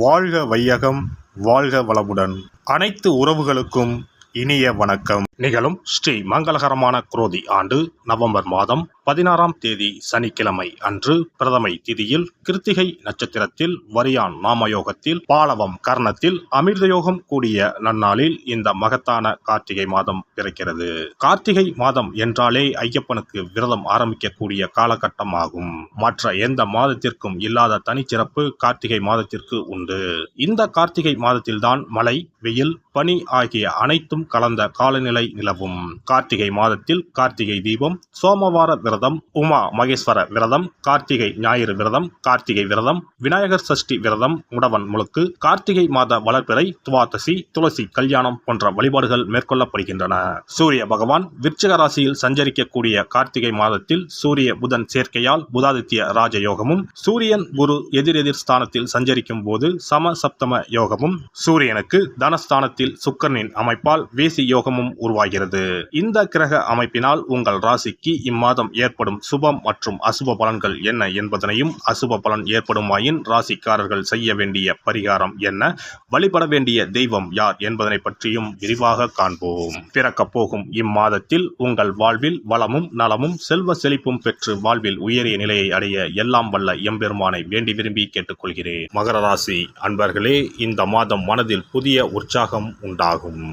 வாழ்க வையகம், வாழ்க வளமுடன். அனைத்து உறவுகளுக்கும் இனிய வணக்கம். நிகழும் ஸ்ரீ மங்களகரமான குரோதி ஆண்டு நவம்பர் மாதம் 16ஆம் தேதி சனிக்கிழமை அன்று பிரதமை திதியில் கிருத்திகை நட்சத்திரத்தில் வரியான் நாமயோகத்தில் பாலவம் கர்ணத்தில் அமிர்தயோகம் கூடிய நன்னாளில் இந்த மகத்தான கார்த்திகை மாதம் பிறக்கிறது. கார்த்திகை மாதம் என்றாலே ஐயப்பனுக்கு விரதம் ஆரம்பிக்கக்கூடிய காலகட்டம் ஆகும். மற்ற எந்த மாதத்திற்கும் இல்லாத தனிச்சிறப்பு கார்த்திகை மாதத்திற்கு உண்டு. இந்த கார்த்திகை மாதத்தில்தான் மழை, வெயில், பனி ஆகிய அனைத்தும் கலந்த காலநிலை நிலவும். கார்த்திகை மாதத்தில் கார்த்திகை தீபம், சோமவார விரதம், உமா மகேஸ்வர விரதம், கார்த்திகை ஞாயிறு விரதம், கார்த்திகை விரதம், விநாயகர் சஷ்டி விரதம், முடவன் முழுக்கு, கார்த்திகை மாத வளர்பிறை, துவாதசி, துளசி கல்யாணம் போன்ற வழிபாடுகள் மேற்கொள்ளப்படுகின்றன. சூரிய பகவான் விருச்சிக ராசியில் சஞ்சரிக்கக்கூடிய கார்த்திகை மாதத்தில் சூரிய புதன் சேர்க்கையால் புதாதித்ய ராஜயோகமும், சூரியன் குரு எதிரெதிர் ஸ்தானத்தில் சஞ்சரிக்கும் போது சமசப்தம யோகமும், சூரியனுக்கு தனஸ்தானத்தில் சுக்கிரனின் அமைப்பால் வேசி யோகமும் உருவாகிறது. இந்த கிரக அமைப்பினால் உங்கள் ராசிக்கு இம்மாதம் ஏற்படும் சுபம் மற்றும் அசுப பலன்கள் என்ன என்பதனையும், அசுப பலன் ஏற்படுமாயின் ராசிக்காரர்கள் செய்ய வேண்டிய பரிகாரம் என்ன, வழிபட வேண்டிய தெய்வம் யார் என்பதனை பற்றியும் விரிவாக காண்போம். பிறக்கப் போகும் இம்மாதத்தில் உங்கள் வாழ்வில் வளமும் நலமும் செல்வ செழிப்பும் பெற்று வாழ்வில் உயரிய நிலையை அடைய எல்லாம் வல்ல எம்பெருமானை வேண்டி விரும்பி கேட்டுக்கொள்கிறேன். மகர ராசி அன்பர்களே, இந்த மாதம் மனதில் புதிய உற்சாகம் உண்டாகும்.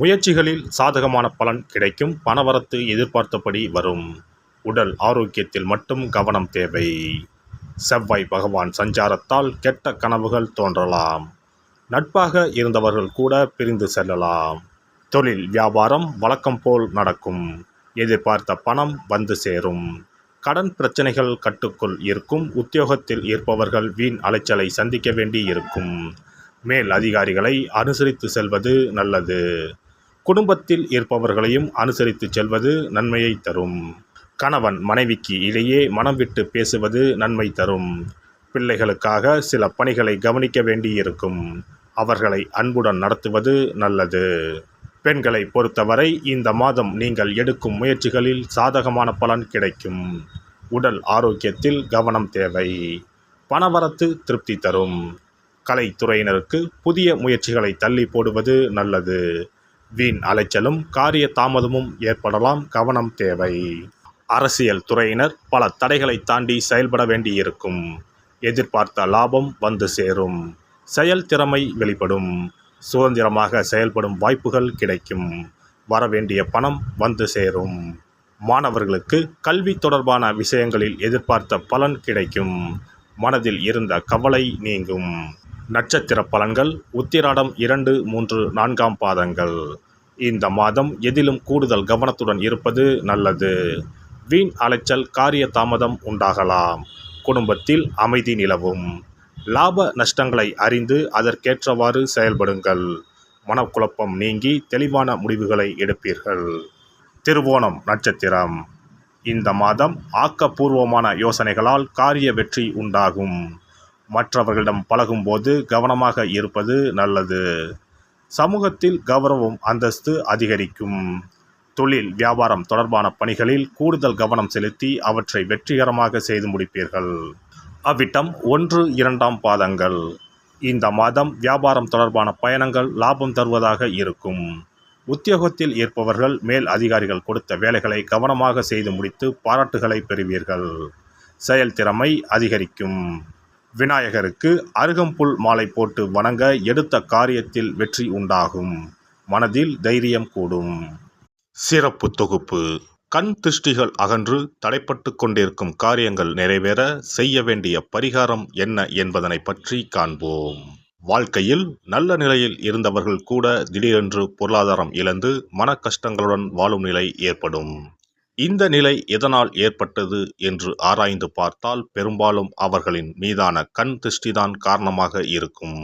முயற்சிகளில் சாதகமான பலன் கிடைக்கும். பணவரத்து எதிர்பார்த்தபடி வரும். உடல் ஆரோக்கியத்தில் மட்டும் கவனம் தேவை. செவ்வாய் பகவான் சஞ்சாரத்தால் கெட்ட கனவுகள் தோன்றலாம். நட்பாக இருந்தவர்கள் கூட பிரிந்து செல்லலாம். தொழில் வியாபாரம் வழக்கம் போல் நடக்கும். எதிர்பார்த்த பணம் வந்து சேரும். கடன் பிரச்சனைகள் கட்டுக்குள் இருக்கும். உத்தியோகத்தில் இருப்பவர்கள் வீண் அலைச்சலை சந்திக்க வேண்டி இருக்கும். மேல் அதிகாரிகளை அனுசரித்து செல்வது நல்லது. குடும்பத்தில் இருப்பவர்களையும் அனுசரித்து செல்வது நன்மையை தரும். கணவன் மனைவிக்கு இடையே மனம் விட்டு பேசுவது நன்மை தரும். பிள்ளைகளுக்காக சில பணிகளை கவனிக்க வேண்டியிருக்கும். அவர்களை அன்புடன் நடத்துவது நல்லது. பெண்களை பொறுத்தவரை இந்த மாதம் நீங்கள் எடுக்கும் முயற்சிகளில் சாதகமான பலன் கிடைக்கும். உடல் ஆரோக்கியத்தில் கவனம் தேவை. பணவரத்து திருப்தி தரும். கலைத்துறையினருக்கு புதிய முயற்சிகளை தள்ளி போடுவது நல்லது. வீண் அலைச்சலும் காரிய தாமதமும் ஏற்படலாம், கவனம் தேவை. அரசியல் துறையினர் பல தடைகளை தாண்டி செயல்பட வேண்டியிருக்கும். எதிர்பார்த்த லாபம் வந்து சேரும். செயல் திறமை வெளிப்படும். சுதந்திரமாக செயல்படும் வாய்ப்புகள் கிடைக்கும். வரவேண்டிய பணம் வந்து சேரும். மாணவர்களுக்கு கல்வி தொடர்பான விஷயங்களில் எதிர்பார்த்த பலன் கிடைக்கும். மனதில் இருந்த கவலை நீங்கும். நட்சத்திர பலன்கள் உத்திராடம் 2, 3, 4ஆம் பாதங்கள். இந்த மாதம் எதிலும் கூடுதல் கவனத்துடன் இருப்பது நல்லது. வீண் அலைச்சல் காரிய தாமதம் உண்டாகலாம். குடும்பத்தில் அமைதி நிலவும். லாப நஷ்டங்களை அறிந்து அதற்கேற்றவாறு செயல்படுங்கள். மனக்குழப்பம் நீங்கி தெளிவான முடிவுகளை எடுப்பீர்கள். திருவோணம் நட்சத்திரம். இந்த மாதம் ஆக்கப்பூர்வமான யோசனைகளால் காரிய வெற்றி உண்டாகும். மற்றவர்களிடம் பழகும்போது கவனமாக இருப்பது நல்லது. சமூகத்தில் கௌரவம் அந்தஸ்து அதிகரிக்கும். தொழில் வியாபாரம் தொடர்பான பணிகளில் கூடுதல் கவனம் செலுத்தி அவற்றை வெற்றிகரமாக செய்து முடிப்பீர்கள். அவ்விட்டம் 1, 2ஆம் பாதங்கள். இந்த மாதம் வியாபாரம் தொடர்பான பயணங்கள் லாபம் தருவதாக இருக்கும். உத்தியோகத்தில் இருப்பவர்கள் மேல் அதிகாரிகள் கொடுத்த வேலைகளை கவனமாக செய்து முடித்து பாராட்டுகளை பெறுவீர்கள். செயல்திறமை அதிகரிக்கும். விநாயகருக்கு அருகம்புல் மாலை போட்டு வணங்க எடுத்த காரியத்தில் வெற்றி உண்டாகும். மனதில் தைரியம் கூடும். சிறப்பு தொகுப்பு. கண் திருஷ்டிகள் அகன்று தடைப்பட்டு கொண்டிருக்கும் காரியங்கள் நிறைவேற செய்ய வேண்டிய பரிகாரம் என்ன என்பதனை பற்றி காண்போம். வாழ்க்கையில் நல்ல நிலையில் இருந்தவர்கள் கூட திடீரென்று பொருளாதாரம் இழந்து மன கஷ்டங்களுடன் வாழும் நிலை ஏற்படும். இந்த நிலை எதனால் ஏற்பட்டது என்று ஆராய்ந்து பார்த்தால் பெரும்பாலும் அவர்களின் மீதான கண் திருஷ்டிதான் காரணமாக இருக்கும்.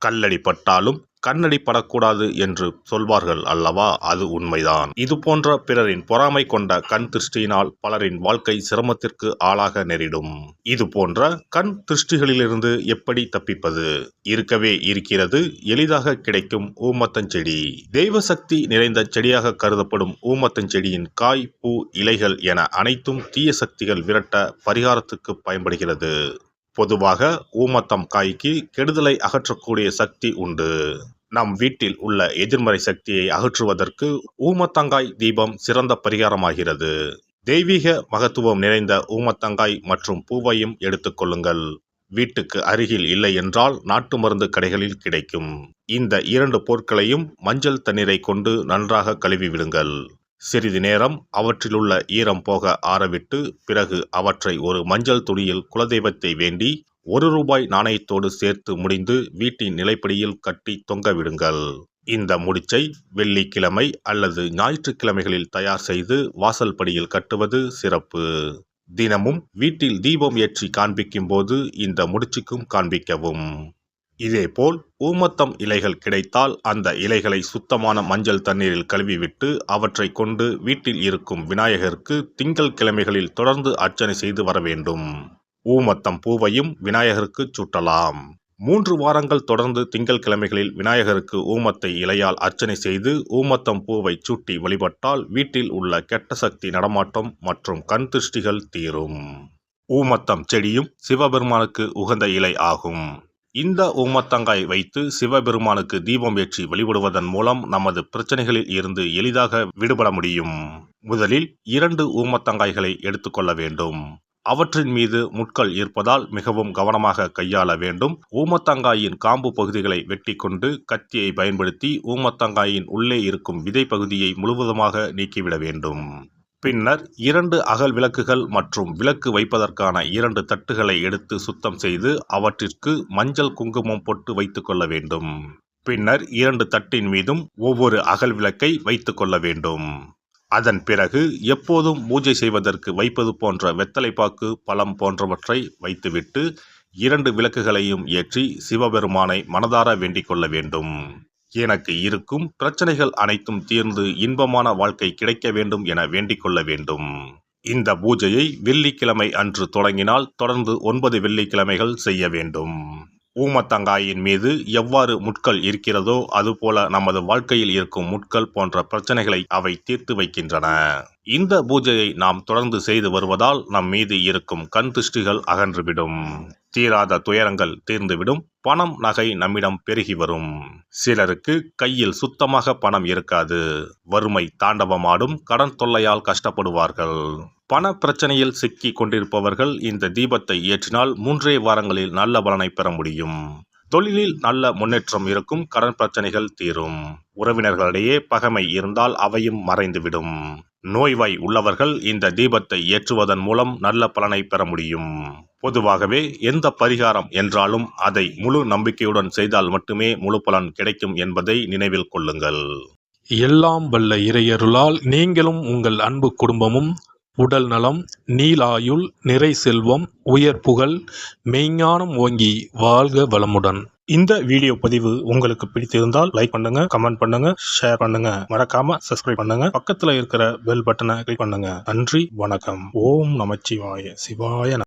கல்லடி பட்டாலும் கண்ணடி படக்கூடாது என்று சொல்வார்கள் அல்லவா, அது உண்மைதான். இது போன்ற பிறரின் பொறாமை கொண்ட கண் திருஷ்டியினால் பலரின் வாழ்க்கை சிரமத்திற்கு ஆளாக நேரிடும். இது போன்ற கண் திருஷ்டிகளிலிருந்து எப்படி தப்பிப்பது? இருக்கவே இருக்கிறது எளிதாக கிடைக்கும் ஊமத்தஞ்செடி. தெய்வ சக்தி நிறைந்த செடியாக கருதப்படும் ஊமத்தஞ்செடியின் காய், பூ, இலைகள் என அனைத்தும் தீய சக்திகள் விரட்ட பரிகாரத்துக்கு பயன்படுகிறது. பொதுவாக ஊமத்தம் காய்க்கு கெடுதலை அகற்றக்கூடிய சக்தி உண்டு. நம் வீட்டில் உள்ள எதிர்மறை சக்தியை அகற்றுவதற்கு ஊமத்தங்காய் தீபம் சிறந்த பரிகாரமாகிறது. தெய்வீக மகத்துவம் நிறைந்த ஊமத்தங்காய் மற்றும் பூவையும் எடுத்துக்கொள்ளுங்கள். வீட்டுக்கு அருகில் இல்லை என்றால் நாட்டு மருந்து கடைகளில் கிடைக்கும். இந்த 2 பொருட்களையும் மஞ்சள் தண்ணீரை கொண்டு நன்றாக கழுவி விடுங்கள். சிறிது நேரம் அவற்றிலுள்ள ஈரம் போக ஆறவிட்டு பிறகு அவற்றை ஒரு மஞ்சள் துணியில் குலதெய்வத்தை வேண்டி ₹1 நாணயத்தோடு சேர்த்து முடிந்து வீட்டின் நிலைப்படியில் கட்டி தொங்க விடுங்கள். இந்த முடிச்சை வெள்ளிக்கிழமை அல்லது ஞாயிற்றுக்கிழமைகளில் தயார் செய்து வாசல் படியில் கட்டுவது சிறப்பு. தினமும் வீட்டில் தீபம் ஏற்றி காண்பிக்கும் போது இந்த முடிச்சுக்கும் காண்பிக்கவும். இதேபோல் ஊமத்தம் இலைகள் கிடைத்தால் அந்த இலைகளை சுத்தமான மஞ்சள் தண்ணீரில் கழுவிவிட்டு அவற்றை கொண்டு வீட்டில் இருக்கும் விநாயகருக்கு திங்கள் கிழமைகளில் தொடர்ந்து அர்ச்சனை செய்து வர வேண்டும். ஊமத்தம் பூவையும் விநாயகருக்கு சூட்டலாம். 3 வாரங்கள் தொடர்ந்து திங்கள் கிழமைகளில் விநாயகருக்கு ஊமத்தை இலையால் அர்ச்சனை செய்து ஊமத்தம் பூவை சூட்டி வழிபட்டால் வீட்டில் உள்ள கெட்ட சக்தி நடமாட்டம் மற்றும் கண் திருஷ்டிகள் தீரும். ஊமத்தம் செடியும் சிவபெருமானுக்கு உகந்த இலை ஆகும். இந்த ஊமத்தங்காய் வைத்து சிவபெருமானுக்கு தீபம் ஏற்றி வழிபடுவதன் மூலம் நமது பிரச்சனைகளில் இருந்து எளிதாக விடுபட முடியும். முதலில் 2 ஊமத்தங்காய்களை எடுத்துக்கொள்ள வேண்டும். அவற்றின் மீது முட்கள் இருப்பதால் மிகவும் கவனமாக கையாள வேண்டும். ஊமத்தங்காயின் காம்பு பகுதிகளை வெட்டி கொண்டு கத்தியை பயன்படுத்தி ஊமத்தங்காயின் உள்ளே இருக்கும் விதை பகுதியை முழுவதுமாக நீக்கிவிட வேண்டும். பின்னர் 2 அகல் விளக்குகள் மற்றும் விளக்கு வைப்பதற்கான 2 தட்டுகளை எடுத்து சுத்தம் செய்து அவற்றிற்கு மஞ்சள் குங்குமம் போட்டு வைத்துக் கொள்ள வேண்டும். பின்னர் 2 தட்டின் மீதும் ஒவ்வொரு அகல் விளக்கை வைத்துக் கொள்ள வேண்டும். அதன் பிறகு எப்போதும் பூஜை செய்வதற்கு வைப்பது போன்ற வெத்தலைப்பாக்கு, பழம் போன்றவற்றை வைத்துவிட்டு 2 விளக்குகளையும் ஏற்றி சிவபெருமானை மனதார வேண்டிக் கொள்ள வேண்டும். எனக்கு இருக்கும் பிரச்சனைகள் அனைத்தும் தீர்ந்து இன்பமான வாழ்க்கை கிடைக்க வேண்டும் என வேண்டிக் கொள்ள வேண்டும். இந்த பூஜையை வெள்ளிக்கிழமை அன்று தொடங்கினால் தொடர்ந்து 9 வெள்ளிக்கிழமைகள் செய்ய வேண்டும். ஊமத்தங்காயின் மீது எவ்வாறு முட்கள் இருக்கிறதோ அதுபோல நமது வாழ்க்கையில் இருக்கும் முட்கள் போன்ற பிரச்சனைகளை அவை தீர்த்து வைக்கின்றன. இந்த பூஜையை நாம் தொடர்ந்து செய்து வருவதால் நம் மீது இருக்கும் கண் திருஷ்டிகள் அகன்றுவிடும். தீராத துயரங்கள் தீர்ந்துவிடும். பணம் நகை நம்மிடம் பெருகி வரும். சிலருக்கு கையில் சுத்தமாக பணம் இருக்காது. வறுமை தாண்டவமாடும். கடன் தொல்லையால் கஷ்டப்படுவார்கள். பண பிரச்சனையில் சிக்கி கொண்டிருப்பவர்கள் இந்த தீபத்தை ஏற்றினால் 3 வாரங்களில் நல்ல பலனை பெற முடியும். தொழிலில் நல்ல முன்னேற்றம் இருக்கும். கடன் பிரச்சனைகள் தீரும். உறவினர்களிடையே பகைமை இருந்தால் அவையும் மறைந்துவிடும். நோய்வாய் உள்ளவர்கள் இந்த தீபத்தை ஏற்றுவதன் மூலம் நல்ல பலனை பெற முடியும். பொதுவாகவே எந்த பரிகாரம் என்றாலும் அதை முழு நம்பிக்கையுடன் செய்தால் மட்டுமே முழு பலன் கிடைக்கும் என்பதை நினைவில் கொள்ளுங்கள். எல்லாம் வல்ல இறையருளால் நீங்களும் உங்கள் அன்பு குடும்பமும் உடல் நலம், நீலாயுள், நிறை செல்வம், உயர் புகழ், மெய்ஞானம் ஓங்கி வாழ்க வளமுடன். இந்த வீடியோ பதிவு உங்களுக்கு பிடித்திருந்தால் லைக் பண்ணுங்க, கமெண்ட் பண்ணுங்க, ஷேர் பண்ணுங்க. மறக்காம சப்ஸ்கிரைப் பண்ணுங்க. பக்கத்துல இருக்கிற பெல் பட்டனை கிளிக் பண்ணுங்க. நன்றி, வணக்கம். ஓம் நமச்சிவாய. சிவாய